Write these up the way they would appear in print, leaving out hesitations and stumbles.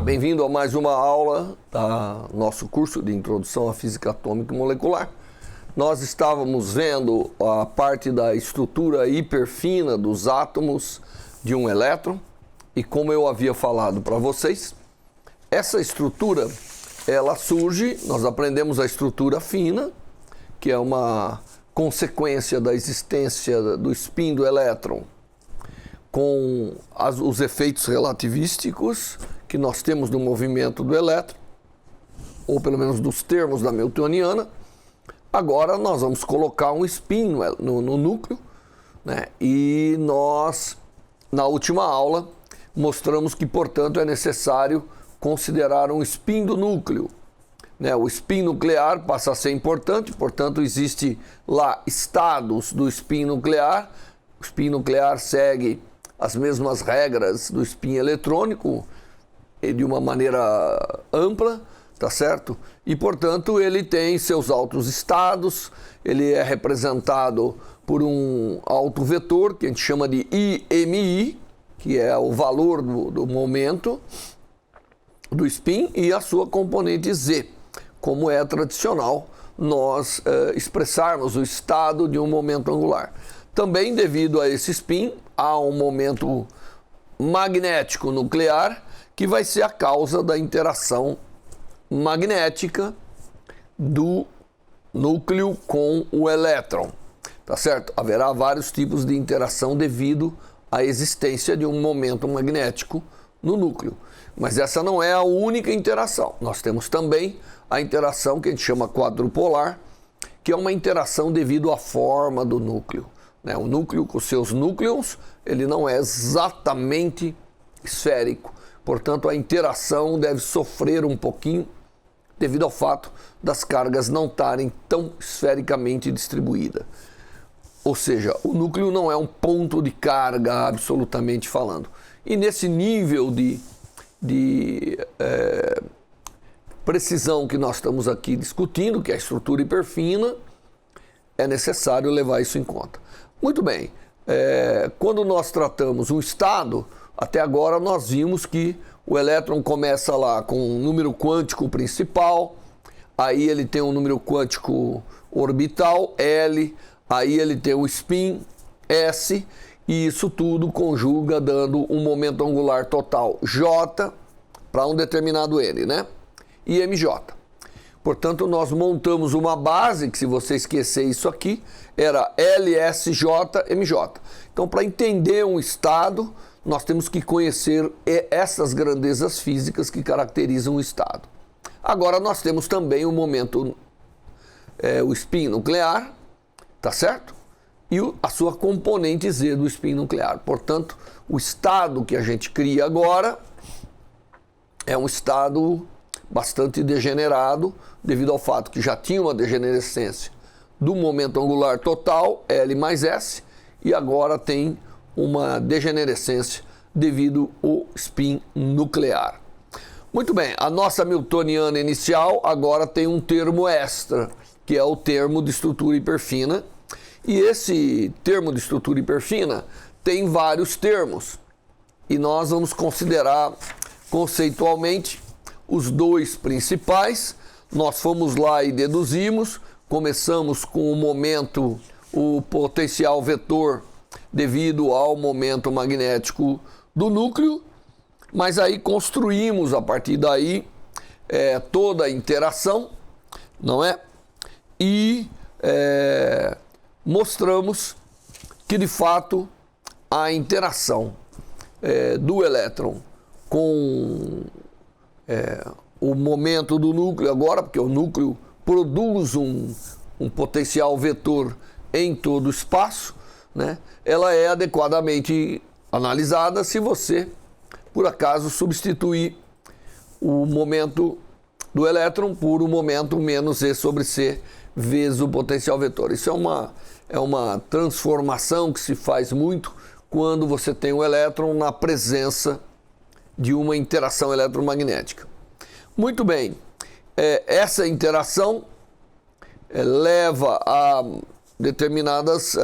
Olá, bem-vindo a mais uma aula do nosso curso de Introdução à Física Atômica e Molecular. Nós estávamos vendo a parte da estrutura hiperfina dos átomos de um elétron e, como eu havia falado para vocês, essa estrutura, ela surge, nós aprendemos a estrutura fina, que é uma consequência da existência do spin do elétron com os efeitos relativísticos que nós temos no movimento do elétron, ou pelo menos dos termos da Newtoniana. Agora nós vamos colocar um spin no núcleo, né? E nós, na última aula, mostramos que, portanto, é necessário considerar um spin do núcleo. O spin nuclear passa a ser importante, portanto, existe lá estados do spin nuclear. O spin nuclear segue as mesmas regras do spin eletrônico de uma maneira ampla, tá certo? E, portanto, ele tem seus altos estados, ele é representado por um alto vetor, que a gente chama de IMI, que é o valor do momento do spin, e a sua componente Z, como é tradicional nós expressarmos o estado de um momento angular. Também, devido a esse spin, há um momento magnético nuclear que vai ser a causa da interação magnética do núcleo com o elétron, tá certo? Haverá vários tipos de interação devido à existência de um momento magnético no núcleo, mas essa não é a única interação. Nós temos também a interação que a gente chama quadrupolar, que é uma interação devido à forma do núcleo. O núcleo com seus núcleos, ele não é exatamente esférico. Portanto, a interação deve sofrer um pouquinho devido ao fato das cargas não estarem tão esfericamente distribuídas. Ou seja, o núcleo não é um ponto de carga, absolutamente falando. E nesse nível de precisão que nós estamos aqui discutindo, que é a estrutura hiperfina, é necessário levar isso em conta. Muito bem, quando nós tratamos um estado, até agora nós vimos que o elétron começa lá com um número quântico principal, aí ele tem um número quântico orbital, L, aí ele tem o spin, S, e isso tudo conjuga dando um momento angular total, J, para um determinado N, né? E MJ. Portanto, nós montamos uma base, que se você esquecer isso aqui, era LSJ-MJ. Então, para entender um estado, nós temos que conhecer essas grandezas físicas que caracterizam o estado. Agora, nós temos também o momento, o spin nuclear, tá certo? E a sua componente Z do spin nuclear. Portanto, o estado que a gente cria agora é um estado bastante degenerado, devido ao fato que já tinha uma degenerescência do momento angular total, L mais S, e agora tem uma degenerescência devido ao spin nuclear. Muito bem, a nossa Newtoniana inicial agora tem um termo extra, que é o termo de estrutura hiperfina, e esse termo de estrutura hiperfina tem vários termos, e nós vamos considerar conceitualmente os dois principais. Nós fomos lá e deduzimos, começamos com o momento, o potencial vetor devido ao momento magnético do núcleo, mas aí construímos a partir daí toda a interação, não é? E mostramos que de fato a interação do elétron com o momento do núcleo agora, porque o núcleo produz um potencial vetor em todo o espaço, né? Ela é adequadamente analisada se você, por acaso, substituir o momento do elétron por um momento menos E sobre C vezes o potencial vetor. Isso é uma transformação que se faz muito quando você tem o elétron na presença de uma interação eletromagnética. Muito bem, essa interação leva a determinadas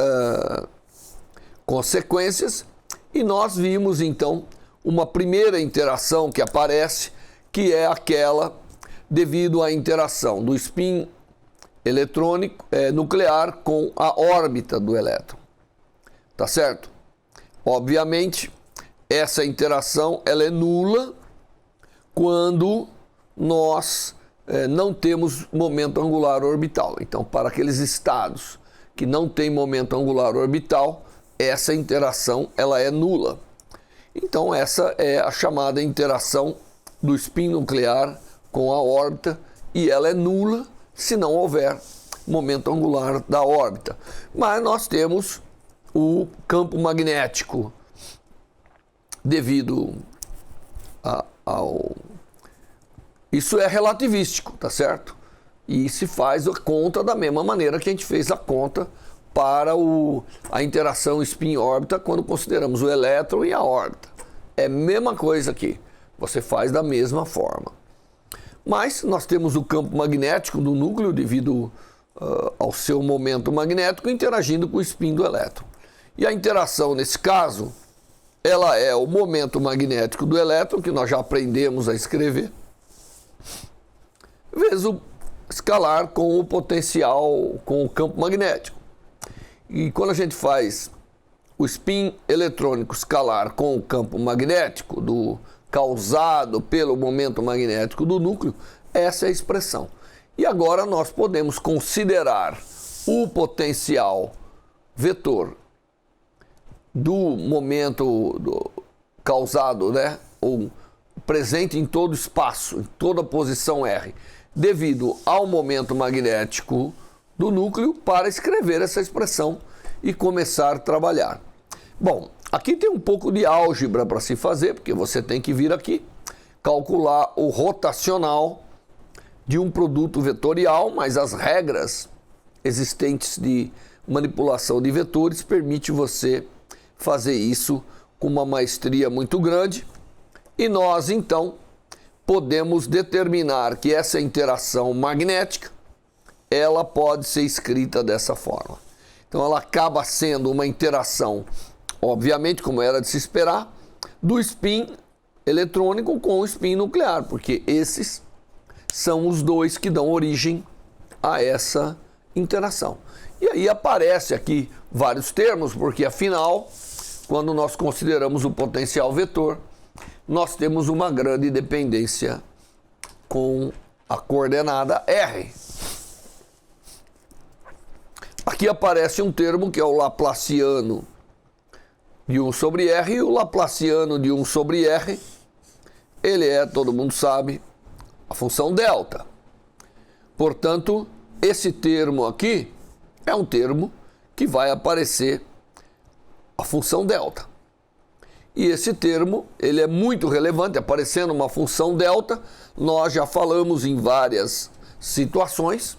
consequências, e nós vimos então uma primeira interação que aparece, que é aquela devido à interação do spin eletrônico nuclear com a órbita do elétron. Tá certo? Obviamente, essa interação ela é nula quando nós não temos momento angular orbital. Então, para aqueles estados que não têm momento angular orbital, essa interação ela é nula. Então, essa é a chamada interação do spin nuclear com a órbita, e ela é nula se não houver momento angular da órbita. Mas nós temos o campo magnético devido ao... Isso é relativístico, tá certo? E se faz a conta da mesma maneira que a gente fez a conta para a interação spin-órbita quando consideramos o elétron e a órbita. É a mesma coisa aqui, você faz da mesma forma. Mas nós temos o campo magnético do núcleo devido ao seu momento magnético interagindo com o spin do elétron. E a interação nesse caso, ela é o momento magnético do elétron, que nós já aprendemos a escrever, vezes o escalar com o potencial, com o campo magnético. E quando a gente faz o spin eletrônico escalar com o campo magnético causado pelo momento magnético do núcleo, essa é a expressão. E agora nós podemos considerar o potencial vetor do momento causado, ou presente em todo espaço, em toda posição R, devido ao momento magnético do núcleo, para escrever essa expressão e começar a trabalhar. Bom, aqui tem um pouco de álgebra para se fazer, porque você tem que vir aqui, calcular o rotacional de um produto vetorial, mas as regras existentes de manipulação de vetores permitem você fazer isso com uma maestria muito grande. E nós, então, podemos determinar que essa interação magnética, ela pode ser escrita dessa forma. Então, ela acaba sendo uma interação, obviamente, como era de se esperar, do spin eletrônico com o spin nuclear, porque esses são os dois que dão origem a essa interação. E aí aparece aqui vários termos, porque afinal, quando nós consideramos o potencial vetor, nós temos uma grande dependência com a coordenada R. Aqui aparece um termo que é o laplaciano de 1 sobre R, e o laplaciano de 1 sobre R, ele é, todo mundo sabe, a função delta. Portanto, esse termo aqui é um termo que vai aparecer a função delta. E esse termo, ele é muito relevante, aparecendo uma função delta. Nós já falamos em várias situações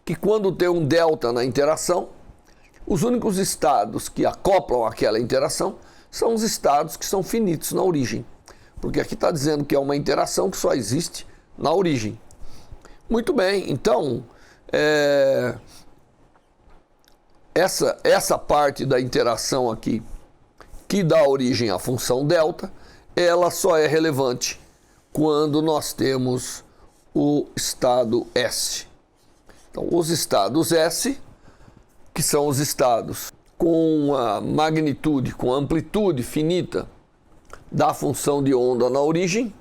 que quando tem um delta na interação, os únicos estados que acoplam aquela interação são os estados que são finitos na origem. Porque aqui está dizendo que é uma interação que só existe na origem. Muito bem, então, essa parte da interação aqui, que dá origem à função delta, ela só é relevante quando nós temos o estado S. Então, os estados S, que são os estados com a magnitude, com a amplitude finita da função de onda na origem,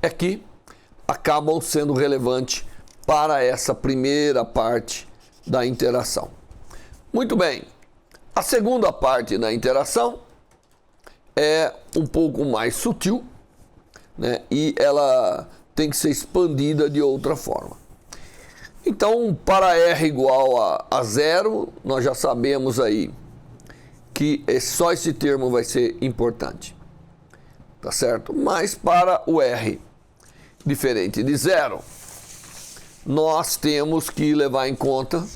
é que acabam sendo relevantes para essa primeira parte da interação. Muito bem, a segunda parte da interação é um pouco mais sutil, e ela tem que ser expandida de outra forma. Então, para R igual a 0, nós já sabemos aí que só esse termo vai ser importante, tá certo? Mas para o R diferente de 0, nós temos que levar em conta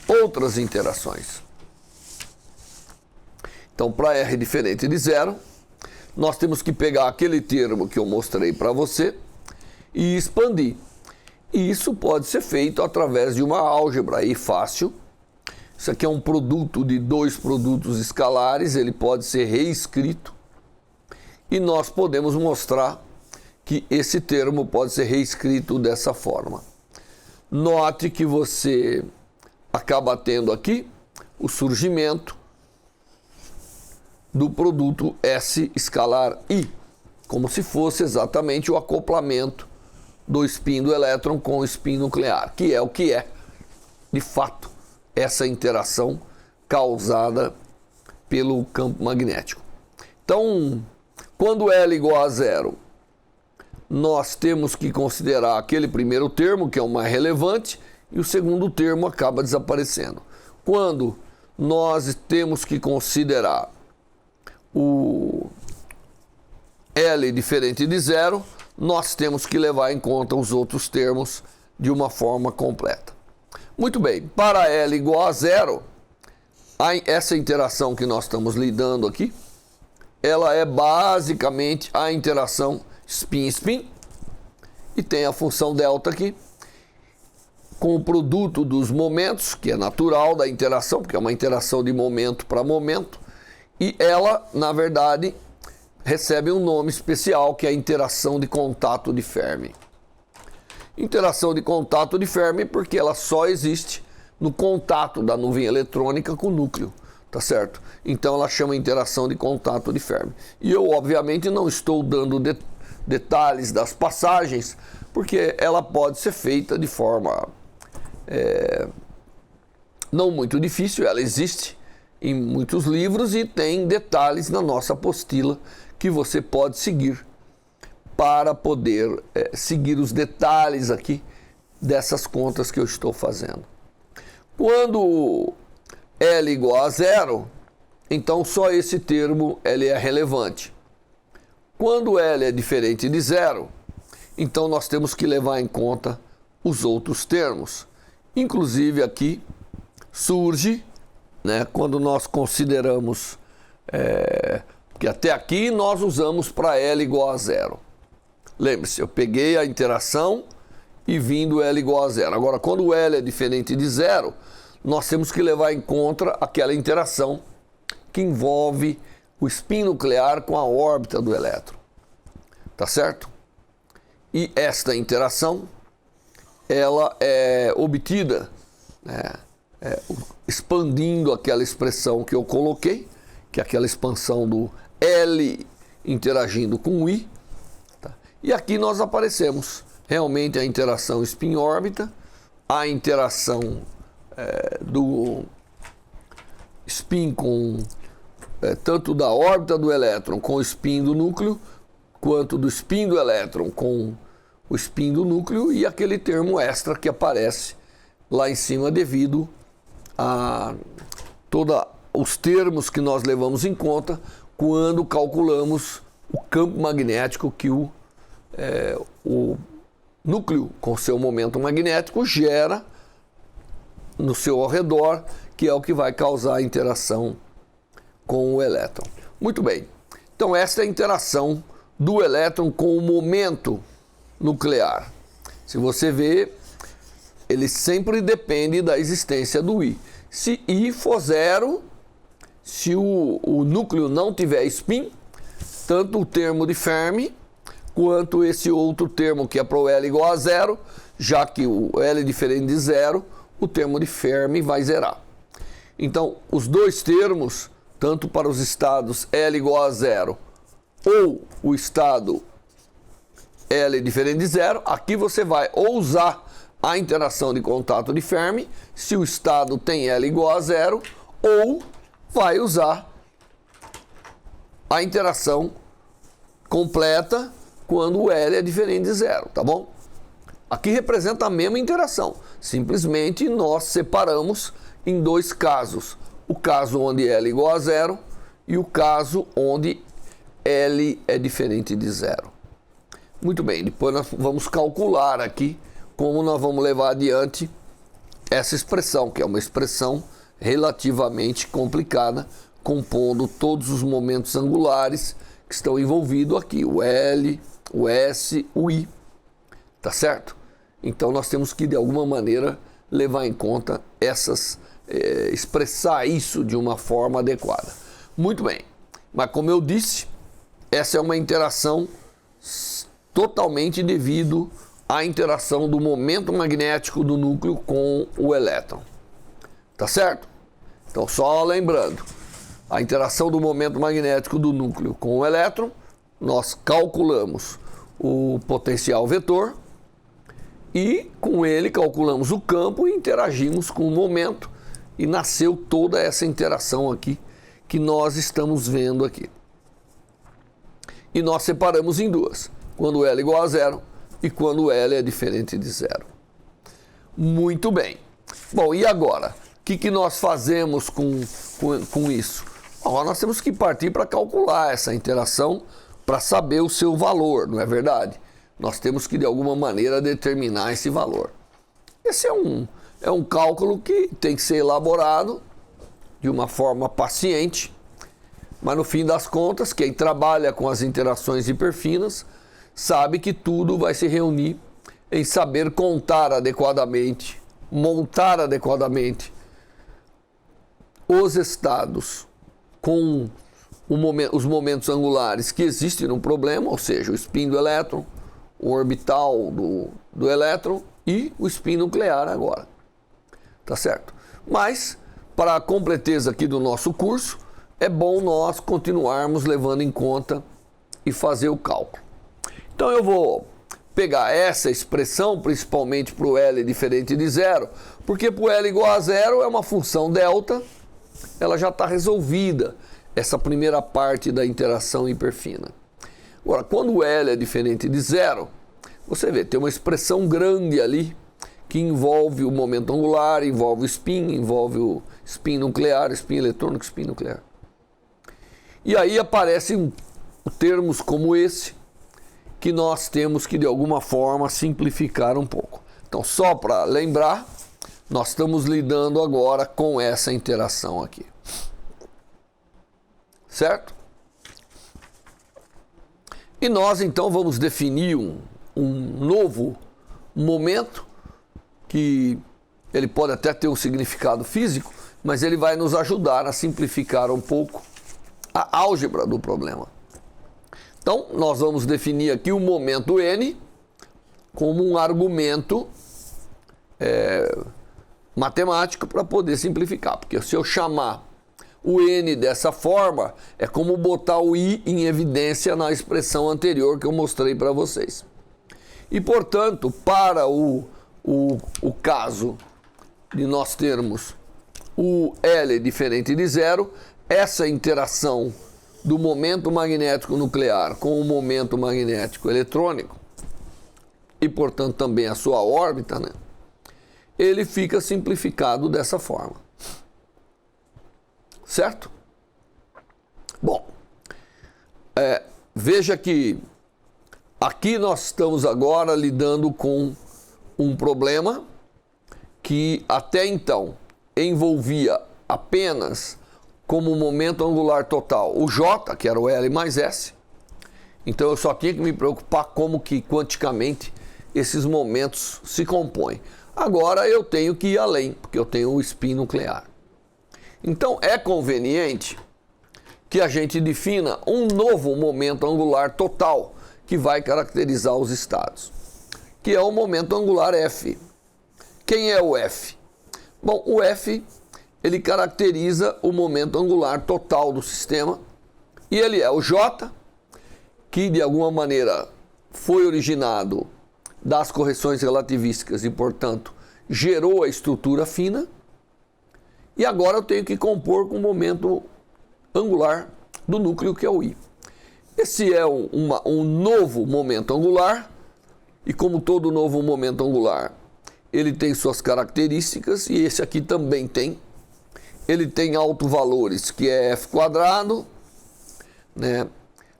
outras interações. Então, para R diferente de 0, nós temos que pegar aquele termo que eu mostrei para você e expandir. E isso pode ser feito através de uma álgebra aí fácil. Isso aqui é um produto de dois produtos escalares, ele pode ser reescrito. E nós podemos mostrar que esse termo pode ser reescrito dessa forma. Note que você acaba tendo aqui o surgimento do produto S escalar I, como se fosse exatamente o acoplamento do spin do elétron com o spin nuclear, que é o que é, de fato, essa interação causada pelo campo magnético. Então, quando L igual a zero, nós temos que considerar aquele primeiro termo, que é o mais relevante, e o segundo termo acaba desaparecendo. Quando nós temos que considerar o L diferente de zero, nós temos que levar em conta os outros termos de uma forma completa. Muito bem, para L igual a zero, essa interação que nós estamos lidando aqui, ela é basicamente a interação spin-spin, e tem a função delta aqui, com o produto dos momentos, que é natural da interação, porque é uma interação de momento para momento, e ela, na verdade, recebe um nome especial, que é a interação de contato de Fermi. Interação de contato de Fermi porque ela só existe no contato da nuvem eletrônica com o núcleo, tá certo? Então ela chama interação de contato de Fermi. E eu, obviamente, não estou dando detalhes das passagens, porque ela pode ser feita de forma não muito difícil, ela existe em muitos livros e tem detalhes na nossa apostila que você pode seguir para poder seguir os detalhes aqui dessas contas que eu estou fazendo. Quando L igual a zero, então só esse termo ele é relevante. Quando L é diferente de zero, então nós temos que levar em conta os outros termos. Inclusive aqui surge, né, quando nós consideramos que até aqui nós usamos para L igual a zero. Lembre-se, eu peguei a interação e vim do L igual a zero. Agora, quando o L é diferente de zero, nós temos que levar em conta aquela interação que envolve o spin nuclear com a órbita do elétron. Tá certo? E esta interação, ela é obtida, né, expandindo aquela expressão que eu coloquei, que é aquela expansão do L interagindo com o I. Tá? E aqui nós aparecemos realmente a interação spin-órbita, a interação do spin com tanto da órbita do elétron com o spin do núcleo, quanto do spin do elétron com o spin do núcleo, e aquele termo extra que aparece lá em cima devido a todos os termos que nós levamos em conta quando calculamos o campo magnético que o núcleo com seu momento magnético gera no seu ao redor, que é o que vai causar a interação com o elétron. Muito bem, então essa é a interação do elétron com o momento nuclear. Se você vê, ele sempre depende da existência do I. Se I for zero, se o núcleo não tiver spin, tanto o termo de Fermi quanto esse outro termo que é para o L igual a zero, já que o L é diferente de zero, o termo de Fermi vai zerar. Então, os dois termos, tanto para os estados L igual a zero ou o estado L diferente de zero, aqui você vai ou usar a interação de contato de Fermi, se o estado tem L igual a zero, ou vai usar a interação completa quando o L é diferente de zero, tá bom? Aqui representa a mesma interação, simplesmente nós separamos em dois casos, o caso onde L é igual a zero e o caso onde L é diferente de zero. Muito bem, depois nós vamos calcular aqui como nós vamos levar adiante essa expressão, que é uma expressão relativamente complicada, compondo todos os momentos angulares que estão envolvidos aqui, o L, o S, o I, tá certo? Então nós temos que de alguma maneira levar em conta expressar isso de uma forma adequada. Muito bem, mas como eu disse, essa é uma interação totalmente devido à interação do momento magnético do núcleo com o elétron. Tá certo? Então, só lembrando, a interação do momento magnético do núcleo com o elétron, nós calculamos o potencial vetor e com ele calculamos o campo e interagimos com o momento e nasceu toda essa interação aqui que nós estamos vendo aqui. E nós separamos em duas, quando L é igual a zero e quando L é diferente de zero. Muito bem. Bom, e agora? O que nós fazemos com isso? Bom, nós temos que partir para calcular essa interação para saber o seu valor, não é verdade? Nós temos que, de alguma maneira, determinar esse valor. Esse é um cálculo que tem que ser elaborado de uma forma paciente, mas no fim das contas, quem trabalha com as interações hiperfinas sabe que tudo vai se reunir em saber contar adequadamente, montar adequadamente os estados com os momentos angulares que existem no problema, ou seja, o spin do elétron, o orbital do elétron e o spin nuclear agora. Tá certo? Mas, para a completeza aqui do nosso curso, é bom nós continuarmos levando em conta e fazer o cálculo. Então eu vou pegar essa expressão, principalmente para o L diferente de zero, porque para o L igual a zero é uma função delta, ela já está resolvida, essa primeira parte da interação hiperfina. Agora, quando o L é diferente de zero, você vê, tem uma expressão grande ali, que envolve o momento angular, envolve o spin, envolve o spin nuclear, spin eletrônico, spin nuclear. E aí aparecem termos como esse, que nós temos que, de alguma forma, simplificar um pouco. Então, só para lembrar, nós estamos lidando agora com essa interação aqui. Certo? E nós, então, vamos definir um novo momento, que ele pode até ter um significado físico, mas ele vai nos ajudar a simplificar um pouco a álgebra do problema. Então, nós vamos definir aqui o momento n como um argumento matemático para poder simplificar, porque se eu chamar o n dessa forma, é como botar o i em evidência na expressão anterior que eu mostrei para vocês. E, portanto, para o caso de nós termos o L diferente de zero, essa interação do momento magnético nuclear com o momento magnético eletrônico, e, portanto, também a sua órbita, né, ele fica simplificado dessa forma. Certo? Bom, veja que aqui nós estamos agora lidando com um problema que até então envolvia apenas como momento angular total o J, que era o L mais S. Então eu só tinha que me preocupar como que quanticamente esses momentos se compõem. Agora eu tenho que ir além, porque eu tenho o spin nuclear. Então é conveniente que a gente defina um novo momento angular total que vai caracterizar os estados, que é o momento angular F. Quem é o F? Bom, o F, ele caracteriza o momento angular total do sistema, e ele é o J, que de alguma maneira foi originado das correções relativísticas e, portanto, gerou a estrutura fina, e agora eu tenho que compor com o momento angular do núcleo, que é o I. Esse é um novo momento angular, e como todo novo momento angular, ele tem suas características, e esse aqui também tem. Ele tem autovalores, que é F quadrado, né?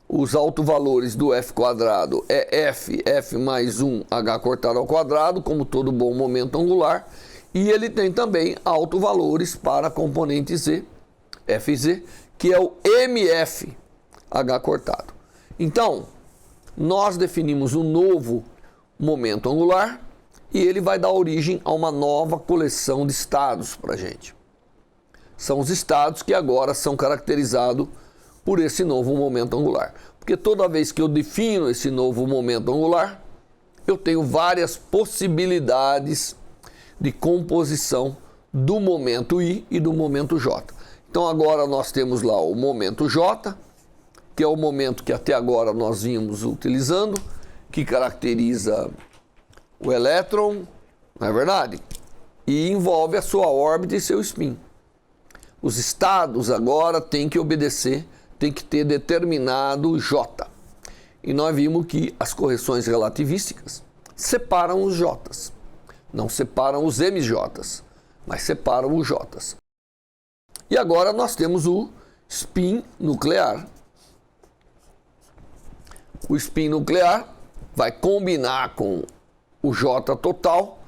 Os autovalores do F quadrado é F mais 1 H cortado ao quadrado, como todo bom momento angular, e ele tem também autovalores para a componente Z, Fz, que é o MF H cortado. Então, nós definimos um novo momento angular e ele vai dar origem a uma nova coleção de estados para a gente. São os estados que agora são caracterizados por esse novo momento angular. Porque toda vez que eu defino esse novo momento angular, eu tenho várias possibilidades de composição do momento I e do momento J. Então agora nós temos lá o momento J, que é o momento que até agora nós vínhamos utilizando, que caracteriza o elétron, não é verdade? E envolve a sua órbita e seu spin. Os estados agora têm que obedecer, têm que ter determinado J. E nós vimos que as correções relativísticas separam os J's. Não separam os MJs, mas separam os J's. E agora nós temos o spin nuclear. O spin nuclear vai combinar com o J total,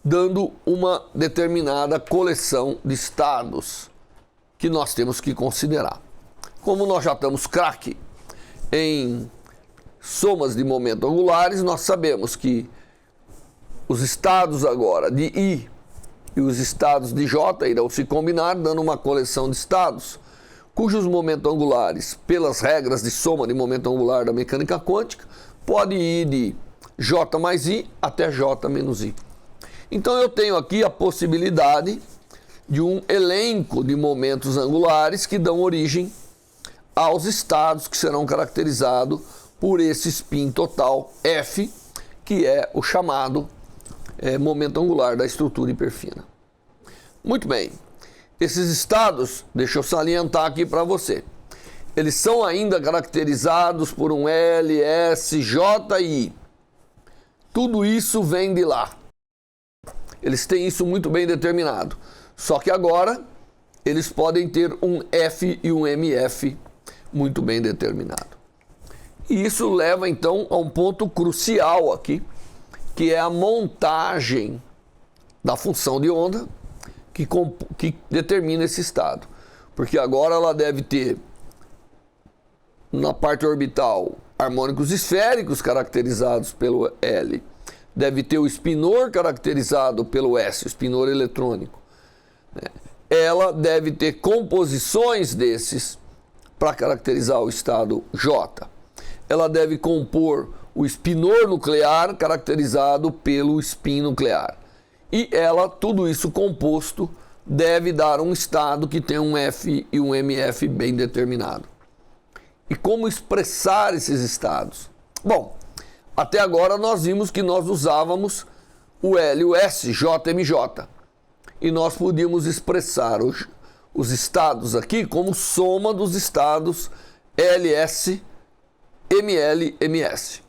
dando uma determinada coleção de estados que nós temos que considerar. Como nós já estamos craque em somas de momentos angulares, nós sabemos que os estados agora de I e os estados de J irão se combinar, dando uma coleção de estados cujos momentos angulares, pelas regras de soma de momento angular da mecânica quântica, pode ir de J mais I até J menos I. Então eu tenho aqui a possibilidade de um elenco de momentos angulares que dão origem aos estados que serão caracterizados por esse spin total F, que é o chamado momento angular da estrutura hiperfina. Muito bem, esses estados, deixa eu salientar aqui para você, eles são ainda caracterizados por um L, S, J e I. Tudo isso vem de lá. Eles têm isso muito bem determinado. Só que agora eles podem ter um F e um MF muito bem determinado. E isso leva então a um ponto crucial aqui, que é a montagem da função de onda que determina esse estado. Porque agora ela deve ter, na parte orbital, harmônicos esféricos caracterizados pelo L. Deve ter o spinor caracterizado pelo S, o spinor eletrônico. Ela deve ter composições desses para caracterizar o estado J. Ela deve compor o spinor nuclear caracterizado pelo spin nuclear. E ela, tudo isso composto, deve dar um estado que tem um F e um MF bem determinado. E como expressar esses estados? Bom, até agora nós vimos que nós usávamos o L, o S, JMJ. E nós podíamos expressar os estados aqui como soma dos estados LS, ML, MS.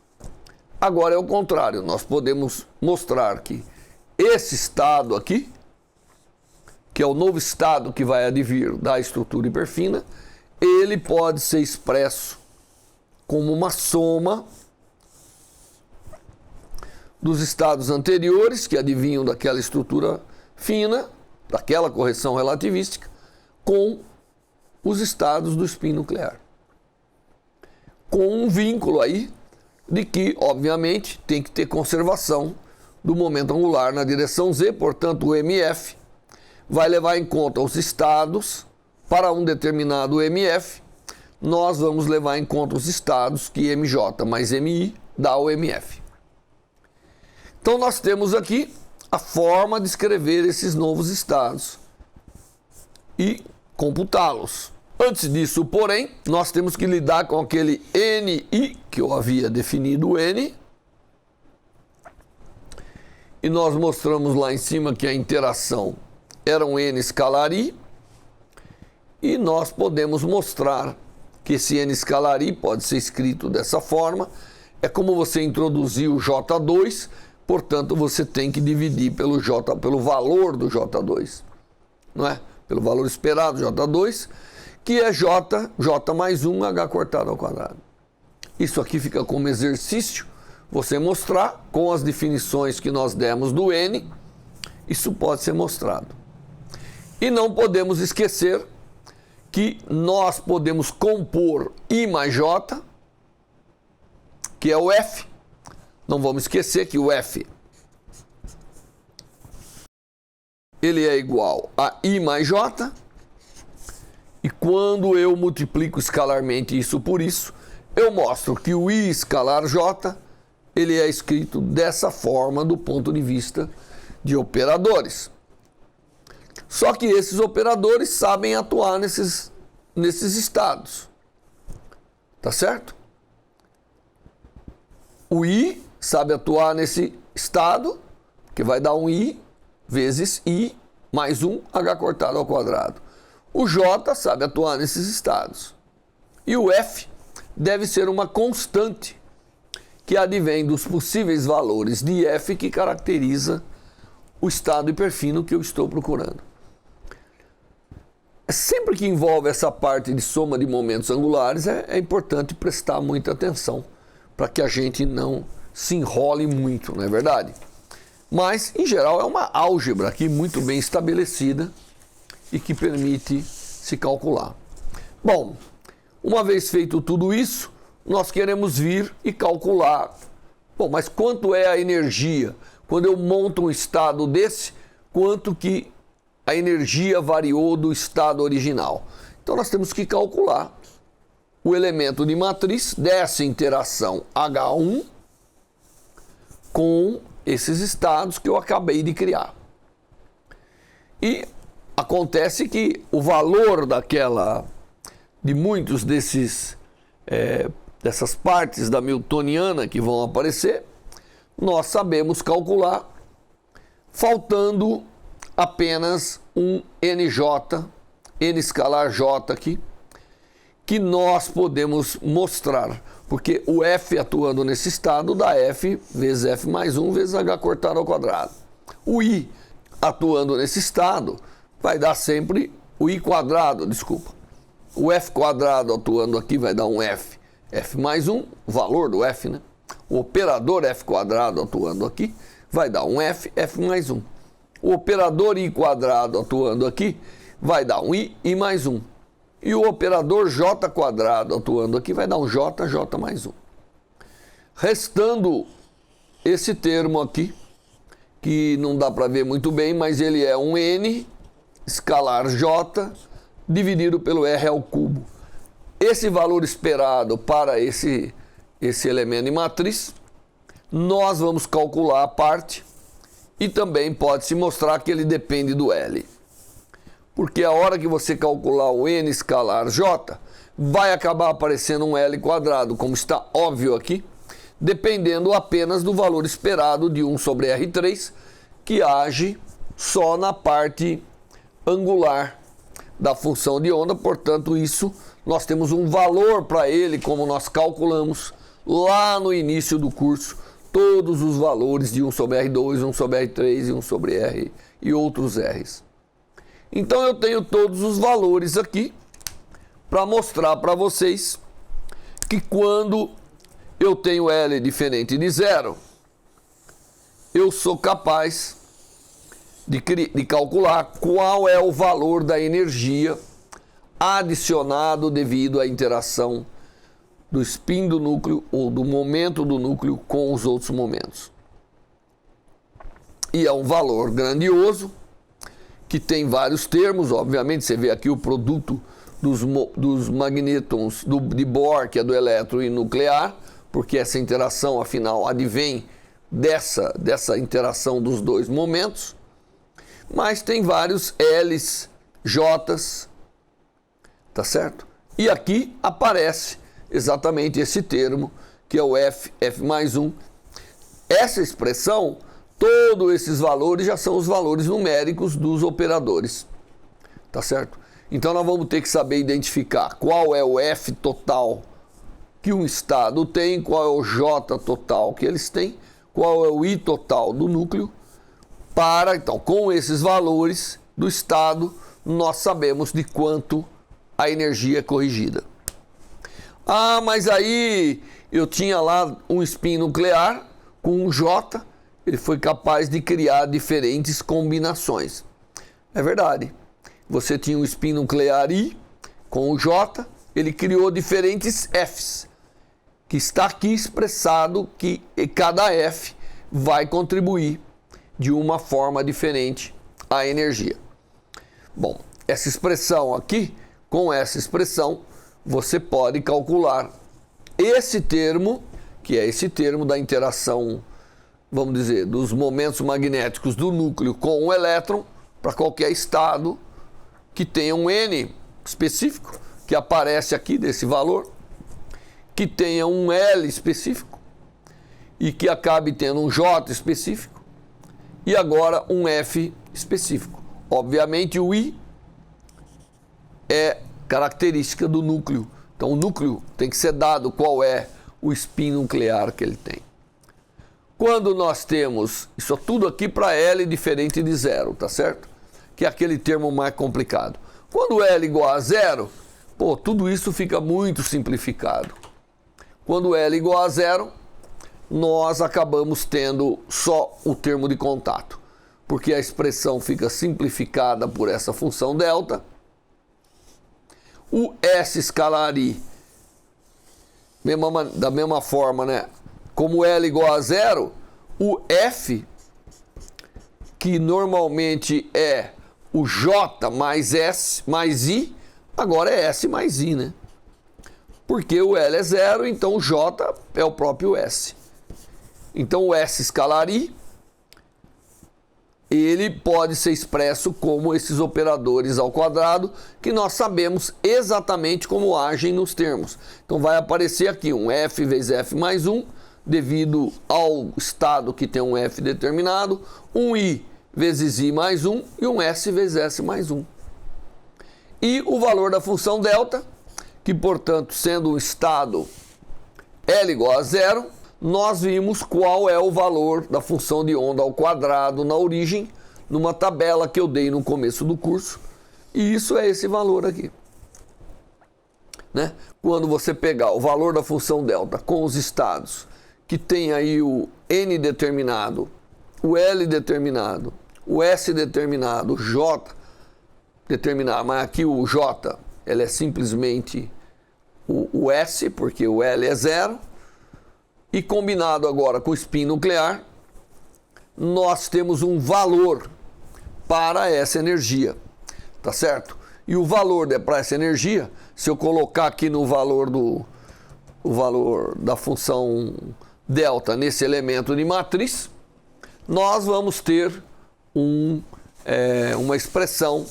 Agora é o contrário, nós podemos mostrar que esse estado aqui, que é o novo estado que vai advir da estrutura hiperfina, ele pode ser expresso como uma soma dos estados anteriores, que advinham daquela estrutura fina, daquela correção relativística, com os estados do spin nuclear. Com um vínculo aí de que, obviamente, tem que ter conservação do momento angular na direção Z, portanto o MF vai levar em conta os estados para um determinado MF, nós vamos levar em conta os estados que MJ mais MI dá ao MF. Então nós temos aqui a forma de escrever esses novos estados e computá-los. Antes disso, porém, nós temos que lidar com aquele NI, que eu havia definido o N, e nós mostramos lá em cima que a interação era um N escalar I, e nós podemos mostrar que esse N escalar I pode ser escrito dessa forma. É como você introduzir o J2, portanto você tem que dividir pelo valor do J2, não é? Pelo valor esperado J2, que é J mais 1 H cortado ao quadrado. Isso aqui fica como exercício, você mostrar com as definições que nós demos do N, isso pode ser mostrado. E não podemos esquecer que nós podemos compor I mais J, que é o F. Não vamos esquecer que o F ele é igual a I mais J, e quando eu multiplico escalarmente isso por isso, eu mostro que o I escalar J, ele é escrito dessa forma do ponto de vista de operadores. Só que esses operadores sabem atuar nesses estados. Tá certo? O I sabe atuar nesse estado, que vai dar um I vezes I mais um H cortado ao quadrado. O J sabe atuar nesses estados. E o F deve ser uma constante que advém dos possíveis valores de F que caracteriza o estado hiperfino que eu estou procurando. Sempre que envolve essa parte de soma de momentos angulares, é importante prestar muita atenção para que a gente não se enrole muito, não é verdade? Mas, em geral, é uma álgebra aqui muito bem estabelecida e que permite se calcular. Bom, uma vez feito tudo isso, nós queremos vir e calcular. Bom, mas quanto é a energia? Quando eu monto um estado desse, quanto que a energia variou do estado original? Então nós temos que calcular o elemento de matriz dessa interação H1 com esses estados que eu acabei de criar. E acontece que o valor de muitos dessas partes da Newtoniana que vão aparecer, nós sabemos calcular, faltando apenas um NJ, N escalar J aqui, que nós podemos mostrar, porque o F atuando nesse estado dá F vezes F mais 1 vezes H cortado ao quadrado. O I atuando nesse estado vai dar sempre o I quadrado, desculpa. O F quadrado atuando aqui vai dar um F mais 1, o valor do F, né? O operador F quadrado atuando aqui vai dar um F mais 1. O operador I quadrado atuando aqui vai dar um I mais 1. E o operador J quadrado atuando aqui vai dar um J mais 1. Restando esse termo aqui, que não dá para ver muito bem, mas ele é um N escalar J dividido pelo R ao cubo. Esse valor esperado para esse elemento de matriz, nós vamos calcular a parte e também pode-se mostrar que ele depende do L. Porque a hora que você calcular o N escalar J, vai acabar aparecendo um L quadrado, como está óbvio aqui, dependendo apenas do valor esperado de 1 sobre R3, que age só na parte angular da função de onda. Portanto, isso nós temos um valor para ele, como nós calculamos lá no início do curso, todos os valores de 1 sobre R2, 1 sobre R3 e 1 sobre R e outros R's. Então eu tenho todos os valores aqui para mostrar para vocês que quando eu tenho L diferente de zero, eu sou capaz de calcular qual é o valor da energia adicionado devido à interação do spin do núcleo ou do momento do núcleo com os outros momentos. E é um valor grandioso, que tem vários termos, obviamente. Você vê aqui o produto dos magnétons de Bohr, que é do elétron e nuclear, porque essa interação, afinal, advém dessa interação dos dois momentos. Mas tem vários L's, J's, tá certo? E aqui aparece exatamente esse termo, que é o F mais 1. Essa expressão, todos esses valores já são os valores numéricos dos operadores, tá certo? Então nós vamos ter que saber identificar qual é o F total que um estado tem, qual é o J total que eles têm, qual é o I total do núcleo, então, com esses valores do estado, nós sabemos de quanto a energia é corrigida. Ah, mas aí eu tinha lá um spin nuclear com um J, ele foi capaz de criar diferentes combinações. É verdade. Você tinha um spin nuclear I com o J, ele criou diferentes Fs, que está aqui expressado que cada F vai contribuir de uma forma diferente à energia. Bom, essa expressão aqui com essa expressão, você pode calcular esse termo, que é esse termo da interação, vamos dizer, dos momentos magnéticos do núcleo com o elétron, para qualquer estado que tenha um N específico, que aparece aqui desse valor, que tenha um L específico e que acabe tendo um J específico e agora um F específico. Obviamente o I é característica do núcleo. Então o núcleo tem que ser dado qual é o spin nuclear que ele tem. Quando nós temos isso tudo aqui para L diferente de zero, tá certo? Que é aquele termo mais complicado. Quando L igual a zero, tudo isso fica muito simplificado. Quando L igual a zero, nós acabamos tendo só o termo de contato, porque a expressão fica simplificada por essa função delta. O S escalar I, da mesma forma, né? Como L igual a zero, o F, que normalmente é o J mais S mais I, agora é S mais I, né? Porque o L é zero, então o J é o próprio S. Então o S escalar I, ele pode ser expresso como esses operadores ao quadrado, que nós sabemos exatamente como agem nos termos. Então vai aparecer aqui um F vezes F mais 1, devido ao estado que tem um F determinado, um I vezes I mais 1 e um S vezes S mais 1. E o valor da função delta, que portanto sendo um estado L igual a zero, nós vimos qual é o valor da função de onda ao quadrado na origem, numa tabela que eu dei no começo do curso, e isso é esse valor aqui. Né? Quando você pegar o valor da função delta com os estados, que tem aí o N determinado, o L determinado, o S determinado, o J determinado, mas aqui o J, ele é simplesmente o S, porque o L é zero, e combinado agora com o spin nuclear, nós temos um valor para essa energia, tá certo? E o valor para essa energia, se eu colocar aqui no valor o valor da função delta nesse elemento de matriz, nós vamos ter uma expressão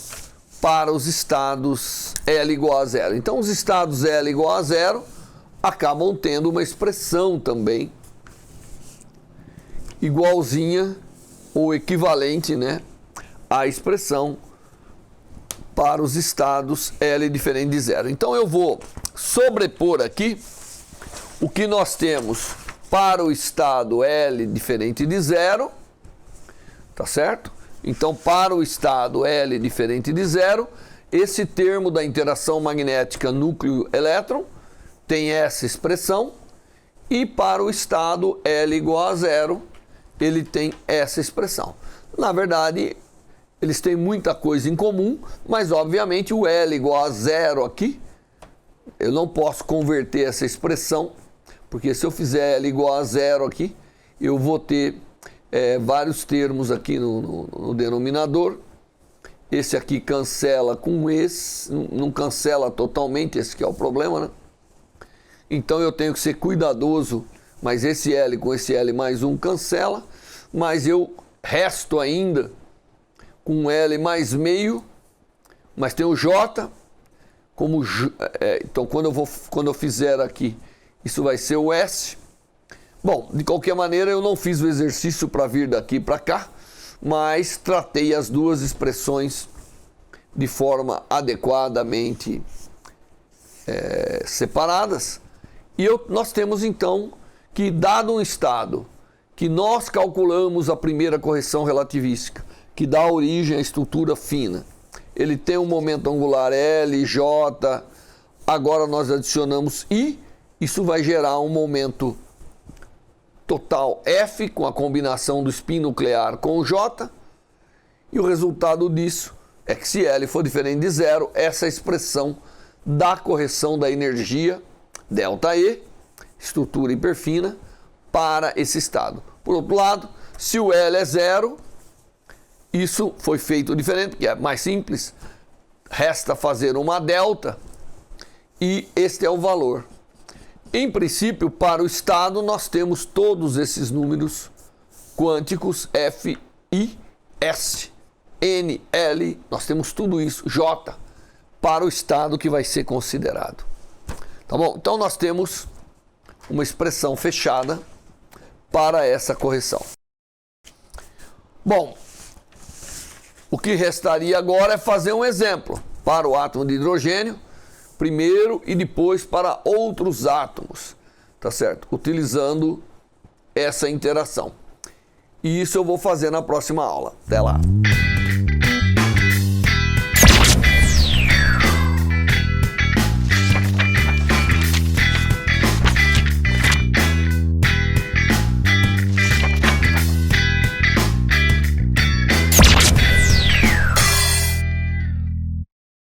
para os estados L igual a zero. Então os estados L igual a zero acabam tendo uma expressão também igualzinha ou equivalente, né, à expressão para os estados L diferente de zero. Então eu vou sobrepor aqui o que nós temos para o estado L diferente de zero, tá certo? Então para o estado L diferente de zero, esse termo da interação magnética núcleo-elétron tem essa expressão, e para o estado L igual a zero, ele tem essa expressão. Na verdade, eles têm muita coisa em comum, mas obviamente o L igual a zero aqui, eu não posso converter essa expressão, porque se eu fizer L igual a zero aqui, eu vou ter vários termos aqui no denominador. Esse aqui cancela com esse, não cancela totalmente, esse que é o problema, né? Então eu tenho que ser cuidadoso, mas esse L com esse L mais 1 cancela, mas eu resto ainda com L mais meio, mas tem o J, então quando eu fizer aqui, isso vai ser o S. Bom, de qualquer maneira eu não fiz o exercício para vir daqui para cá, mas tratei as duas expressões de forma adequadamente separadas. E nós temos então que, dado um estado que nós calculamos a primeira correção relativística, que dá origem à estrutura fina, ele tem um momento angular L, J, agora nós adicionamos I, isso vai gerar um momento total F com a combinação do spin nuclear com o J, e o resultado disso é que se L for diferente de zero, essa expressão da correção da energia delta E, estrutura hiperfina, para esse estado. Por outro lado, se o L é zero, isso foi feito diferente, que é mais simples. resta fazer uma delta e este é o valor. Em princípio, para o estado, nós temos todos esses números quânticos, F, I, S, N, L, nós temos tudo isso, J, para o estado que vai ser considerado. Tá bom? Então, nós temos uma expressão fechada para essa correção. Bom, o que restaria agora é fazer um exemplo para o átomo de hidrogênio, primeiro e depois para outros átomos, tá certo? Utilizando essa interação. E isso eu vou fazer na próxima aula. Até lá!